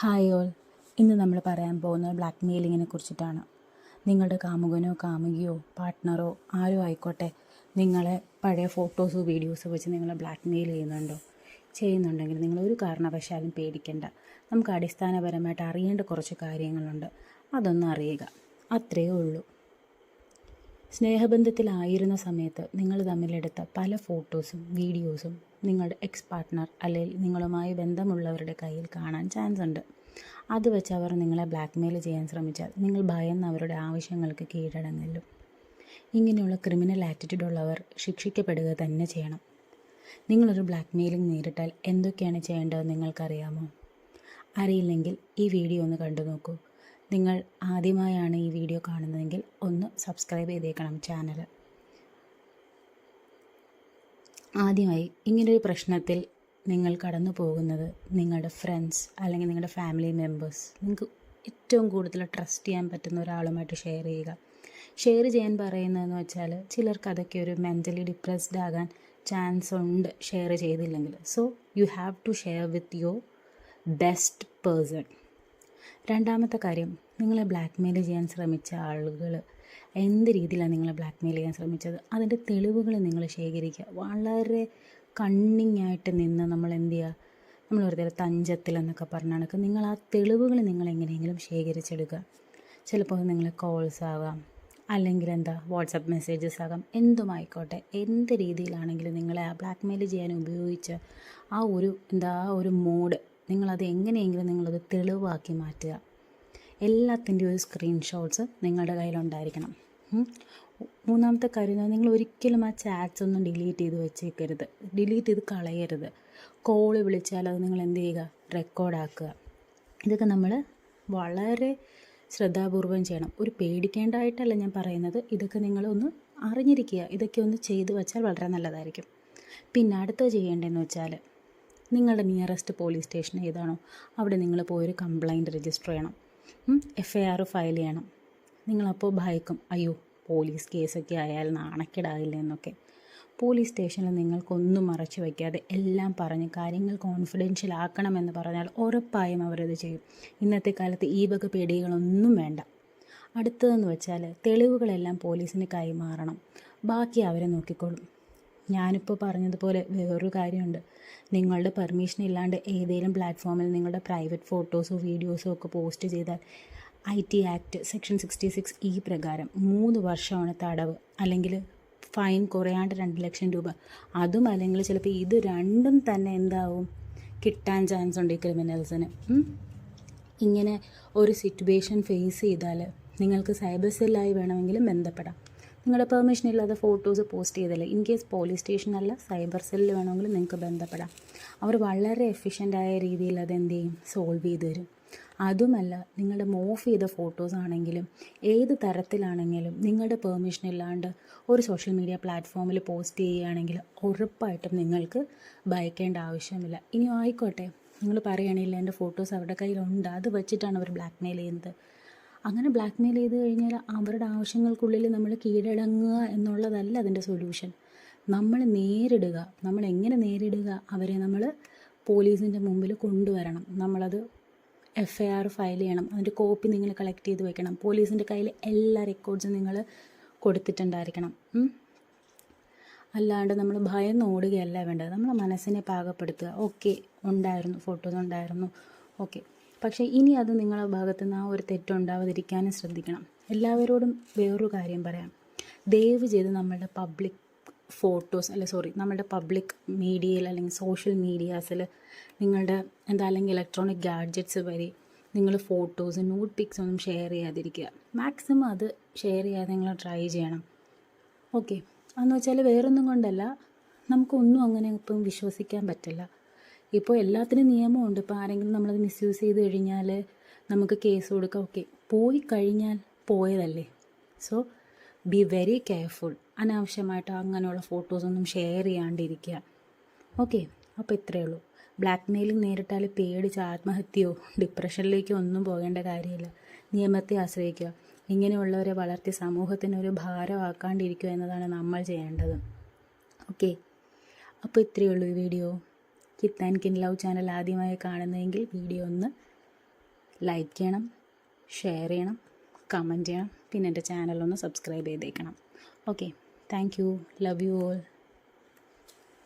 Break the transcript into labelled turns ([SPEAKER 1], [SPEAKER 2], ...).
[SPEAKER 1] Hi all, ഇന്ന് നമ്മൾ പറയാൻ പോകുന്നത് ബ്ലാക്ക് മെയിലിങ്ങിനെ കുറിച്ചിട്ടാണ്. നിങ്ങളുടെ കാമുകനോ കാമുകിയോ പാർട്ട്ണറോ ആരോ ആയിക്കോട്ടെ നിങ്ങളെ പഴയ ഫോട്ടോസോ വീഡിയോസോ വെച്ച് നിങ്ങളെ ബ്ലാക്ക് മെയിൽ ചെയ്യുന്നുണ്ടെങ്കിൽ നിങ്ങൾ ഒരു കാരണവശാലും പേടിക്കേണ്ട. നമുക്ക് അടിസ്ഥാനപരമായിട്ട് അറിയേണ്ട കുറച്ച് കാര്യങ്ങളുണ്ട്, അതൊന്ന് അറിയുക, അത്രയേ ഉള്ളൂ. സ്നേഹബന്ധത്തിലായിരുന്ന സമയത്ത് നിങ്ങൾ തമ്മിലെടുത്ത പല ഫോട്ടോസും വീഡിയോസും നിങ്ങളുടെ എക്സ് പാർട്ട്ണർ അല്ലെങ്കിൽ നിങ്ങളുമായി ബന്ധമുള്ളവരുടെ കയ്യിൽ കാണാൻ ചാൻസ് ഉണ്ട്. അത് വെച്ച് അവർ നിങ്ങളെ ബ്ലാക്ക്മെയിൽ ചെയ്യാൻ ശ്രമിച്ചാൽ നിങ്ങൾ ഭയന്ന് അവരുടെ ആവശ്യങ്ങൾക്ക് കീഴടങ്ങലും. ഇങ്ങനെയുള്ള ക്രിമിനൽ ആറ്റിറ്റ്യൂഡ് ഉള്ളവർ ശിക്ഷിക്കപ്പെടുക തന്നെ ചെയ്യണം. നിങ്ങളൊരു ബ്ലാക്ക്മെയിലിംഗ് നേരിട്ടാൽ എന്തൊക്കെയാണ് ചെയ്യേണ്ടതെന്ന് നിങ്ങൾക്കറിയാമോ? അറിയില്ലെങ്കിൽ ഈ വീഡിയോ ഒന്ന് കണ്ടു നോക്കൂ. നിങ്ങൾ ആദ്യമായാണ് ഈ വീഡിയോ കാണുന്നതെങ്കിൽ ഒന്ന് സബ്സ്ക്രൈബ് ചെയ്തേക്കണം ചാനൽ. ആദ്യമായി ഇങ്ങനൊരു പ്രശ്നത്തിൽ നിങ്ങൾ കടന്നു പോകുന്നത് നിങ്ങളുടെ ഫ്രണ്ട്സ് അല്ലെങ്കിൽ നിങ്ങളുടെ ഫാമിലി മെമ്പേഴ്സ്, നിങ്ങൾക്ക് ഏറ്റവും കൂടുതൽ ട്രസ്റ്റ് ചെയ്യാൻ പറ്റുന്ന ഒരാളുമായിട്ട് ഷെയർ ചെയ്യുക. ഷെയർ ചെയ്യാൻ പറയുന്നതെന്ന് വെച്ചാൽ ചിലർക്ക് അതൊക്കെ ഒരു മെൻ്റലി ഡിപ്രസ്ഡ് ആകാൻ ചാൻസ് ഉണ്ട് ഷെയർ ചെയ്തില്ലെങ്കിൽ. So you have to share with your best person. രണ്ടാമത്തെ കാര്യം, നിങ്ങളെ ബ്ലാക്ക്മെയിൽ ചെയ്യാൻ ശ്രമിച്ച ആളുകൾ എന്ത് രീതിയിലാണ് നിങ്ങളെ ബ്ലാക്ക്മെയിൽ ചെയ്യാൻ ശ്രമിച്ചത്, അതിൻ്റെ തെളിവുകൾ നിങ്ങൾ ശേഖരിക്കുക. വളരെ കണ്ണിങ് ആയിട്ട് നിന്ന് നമ്മൾ എന്ത് ചെയ്യുക, നമ്മൾ വെറുതെ തഞ്ചത്തിലെന്നൊക്കെ പറഞ്ഞാൽ നിങ്ങൾ ആ തെളിവുകൾ നിങ്ങൾ എങ്ങനെയെങ്കിലും ശേഖരിച്ചെടുക്കുക. ചിലപ്പോൾ നിങ്ങൾ കോൾസ് ആകാം, അല്ലെങ്കിൽ വാട്സപ്പ് മെസ്സേജസ് ആകാം, എന്തുമായിക്കോട്ടെ, എന്ത് രീതിയിലാണെങ്കിലും നിങ്ങളെ ആ ബ്ലാക്ക്മെയിൽ ചെയ്യാൻ ഉപയോഗിച്ച ആ ഒരു മോഡ് നിങ്ങളത് എങ്ങനെയെങ്കിലും നിങ്ങളത് തെളിവാക്കി മാറ്റുക. എല്ലാത്തിൻ്റെ ഒരു സ്ക്രീൻഷോട്ട്സ് നിങ്ങളുടെ കയ്യിലുണ്ടായിരിക്കണം. മൂന്നാമത്തെ കാര്യം, നിങ്ങൾ ഒരിക്കലും ആ ചാറ്റ്സ് ഒന്നും ഡിലീറ്റ് ചെയ്ത് വെച്ചേക്കരുത്, ഡിലീറ്റ് ചെയ്ത് കളയരുത്. കോള് വിളിച്ചാൽ അത് നിങ്ങൾ എന്ത് ചെയ്യുക, റെക്കോർഡാക്കുക. ഇതൊക്കെ നമ്മൾ വളരെ ശ്രദ്ധാപൂർവം ചെയ്യണം. ഒരു പേടിക്കേണ്ടതായിട്ടല്ല ഞാൻ പറയുന്നത്, ഇതൊക്കെ നിങ്ങളൊന്ന് അറിഞ്ഞിരിക്കുക. ഇതൊക്കെ ഒന്ന് ചെയ്തു വെച്ചാൽ വളരെ നല്ലതായിരിക്കും. പിന്നെ അടുത്തത് ചെയ്യേണ്ടതെന്ന് വെച്ചാൽ, നിങ്ങളുടെ നിയറസ്റ്റ് പോലീസ് സ്റ്റേഷൻ ഏതാണോ അവിടെ നിങ്ങൾ പോയൊരു കംപ്ലൈൻറ്റ് രജിസ്റ്റർ ചെയ്യണം, FIR ഫയൽ ചെയ്യണം. നിങ്ങളപ്പോൾ ഭയക്കും, അയ്യോ പോലീസ് കേസൊക്കെ ആയാൽ നാണക്കേടാകില്ല എന്നൊക്കെ. പോലീസ് സ്റ്റേഷനിൽ നിങ്ങൾക്കൊന്നും മറച്ചു വയ്ക്കാതെ എല്ലാം പറഞ്ഞ് കാര്യങ്ങൾ കോൺഫിഡൻഷ്യൽ ആക്കണമെന്ന് പറഞ്ഞാൽ ഉറപ്പായും അവരത് ചെയ്യും. ഇന്നത്തെ കാലത്ത് ഈ വക പേടികളൊന്നും വേണ്ട. അടുത്തതെന്ന് വെച്ചാൽ, തെളിവുകളെല്ലാം പോലീസിന് കൈമാറണം, ബാക്കി അവരെ നോക്കിക്കോളും. ഞാനിപ്പോൾ പറഞ്ഞതുപോലെ വേറൊരു കാര്യമുണ്ട്. നിങ്ങളുടെ പെർമിഷൻ ഇല്ലാണ്ട് ഏതെങ്കിലും പ്ലാറ്റ്ഫോമിൽ നിങ്ങളുടെ പ്രൈവറ്റ് ഫോട്ടോസോ വീഡിയോസോ ഒക്കെ പോസ്റ്റ് ചെയ്താൽ IT ആക്ട് സെക്ഷൻ 66E പ്രകാരം 3 വർഷമാണ് തടവ്, അല്ലെങ്കിൽ ഫൈൻ കുറയാണ്ട് 2 ലക്ഷം രൂപ. അതും അല്ലെങ്കിൽ ചിലപ്പോൾ ഇത് രണ്ടും തന്നെ എന്താവും, കിട്ടാൻ ചാൻസ് ഉണ്ട് ഈ ക്രിമിനൽസിന്. ഇങ്ങനെ ഒരു സിറ്റുവേഷൻ ഫേസ് ചെയ്താൽ നിങ്ങൾക്ക് സൈബർ സെല്ലായി വേണമെങ്കിലും ബന്ധപ്പെടാം. നിങ്ങളുടെ പെർമിഷൻ ഇല്ലാതെ ഫോട്ടോസ് പോസ്റ്റ് ചെയ്തല്ലേ, ഇൻ കേസ് പോലീസ് സ്റ്റേഷനല്ല സൈബർ സെല്ലിൽ വേണമെങ്കിലും നിങ്ങൾക്ക് ബന്ധപ്പെടാം. അവർ വളരെ എഫിഷ്യൻ്റായ രീതിയിൽ അതെന്ത് ചെയ്യും, സോൾവ് ചെയ്ത് തരും. അതുമല്ല, നിങ്ങളുടെ മോഫ് ചെയ്ത ഫോട്ടോസ് ആണെങ്കിലും ഏത് തരത്തിലാണെങ്കിലും നിങ്ങളുടെ പെർമിഷൻ ഇല്ലാണ്ട് ഒരു സോഷ്യൽ മീഡിയ പ്ലാറ്റ്ഫോമിൽ പോസ്റ്റ് ചെയ്യുകയാണെങ്കിൽ ഉറപ്പായിട്ടും നിങ്ങൾക്ക് ഭയക്കേണ്ട ആവശ്യമില്ല. ഇനി ആയിക്കോട്ടെ, നിങ്ങൾ പറയുകയാണെങ്കിൽ എൻ്റെ ഫോട്ടോസ് അവരുടെ കയ്യിലുണ്ട്, അത് വെച്ചിട്ടാണ് അവർ ബ്ലാക്ക്മെയിൽ ചെയ്യുന്നത്. അങ്ങനെ ബ്ലാക്ക്മെയിൽ ചെയ്ത് കഴിഞ്ഞാൽ അവരുടെ ആവശ്യങ്ങൾക്കുള്ളിൽ നമ്മൾ കീഴടങ്ങുക എന്നുള്ളതല്ല അതിൻ്റെ സൊല്യൂഷൻ. നമ്മൾ നേരിടുക. നമ്മൾ എങ്ങനെ നേരിടുക, അവരെ നമ്മൾ പോലീസിൻ്റെ മുമ്പിൽ കൊണ്ടുവരണം. നമ്മളത് FIR ഫയൽ ചെയ്യണം, അതിൻ്റെ കോപ്പി നിങ്ങൾ കളക്ട് ചെയ്ത് വെക്കണം. പോലീസിൻ്റെ കയ്യിൽ എല്ലാ റെക്കോർഡ്സും നിങ്ങൾ കൊടുത്തിട്ടുണ്ടായിരിക്കണം. അല്ലാണ്ട് നമ്മൾ ഭയന്ന് ഓടുകയല്ല വേണ്ടത്. നമ്മളെ മനസ്സിനെ പാകപ്പെടുത്തുക. ഓക്കെ, ഉണ്ടായിരുന്നു, ഫോട്ടോസ് ഉണ്ടായിരുന്നു, ഓക്കെ, പക്ഷേ ഇനി അത് നിങ്ങളുടെ ഭാഗത്തു നിന്ന് ആ ഒരു തെറ്റുണ്ടാവാതിരിക്കാനും ശ്രദ്ധിക്കണം. എല്ലാവരോടും വേറൊരു കാര്യം പറയാം. ദയവ് ചെയ്ത് നമ്മളുടെ പബ്ലിക് ഫോട്ടോസ് നമ്മളുടെ പബ്ലിക് മീഡിയയിൽ അല്ലെങ്കിൽ സോഷ്യൽ മീഡിയാസിൽ നിങ്ങളുടെ അല്ലെങ്കിൽ ഇലക്ട്രോണിക് ഗാഡ്ജറ്റ്സ് വരെ നിങ്ങൾ ഫോട്ടോസ് ന്യൂഡ് പിക്സ് ഒന്നും ഷെയർ ചെയ്യാതിരിക്കുക. മാക്സിമം അത് ഷെയർ ചെയ്യാതെ നിങ്ങൾ ട്രൈ ചെയ്യണം. ഓക്കെ, അതെന്ന് വെച്ചാൽ വേറൊന്നും കൊണ്ടല്ല, നമുക്കൊന്നും അങ്ങനെ ഇപ്പം വിശ്വസിക്കാൻ പറ്റില്ല. ഇപ്പോൾ എല്ലാത്തിനും നിയമമുണ്ട്. ഇപ്പോൾ ആരെങ്കിലും നമ്മളത് മിസ്യൂസ് ചെയ്ത് കഴിഞ്ഞാൽ നമുക്ക് കേസ് കൊടുക്കാം. ഓക്കെ, പോയി കഴിഞ്ഞാൽ പോയതല്ലേ. So be very careful. അനാവശ്യമായിട്ട് അങ്ങനെയുള്ള ഫോട്ടോസൊന്നും ഷെയർ ചെയ്യാണ്ടിരിക്കുക. ഓക്കെ, അപ്പോൾ ഇത്രയേ ഉള്ളൂ. ബ്ലാക്ക് മെയിലിംഗ് നേരിട്ടാൽ പേടിച്ച് ആത്മഹത്യയോ ഡിപ്രഷനിലേക്കോ ഒന്നും പോകേണ്ട കാര്യമില്ല. നിയമത്തെ ആശ്രയിക്കുക. ഇങ്ങനെയുള്ളവരെ വളർത്തി സമൂഹത്തിനൊരു ഭാരമാക്കാണ്ടിരിക്കുക എന്നതാണ് നമ്മൾ ചെയ്യേണ്ടത്. ഓക്കെ, അപ്പോൾ ഇത്രയേ ഉള്ളൂ ഈ വീഡിയോ. കിത്ത് ആൻഡ് കിൻ ലവ് ചാനൽ ആദ്യമായി കാണുന്നതെങ്കിൽ വീഡിയോ ഒന്ന് ലൈക്ക് ചെയ്യണം, ഷെയർ ചെയ്യണം, കമൻറ്റ് ചെയ്യണം, പിന്നെ എൻ്റെ ചാനലൊന്ന് സബ്സ്ക്രൈബ് ചെയ്തേക്കണം. Okay, thank you, love you all.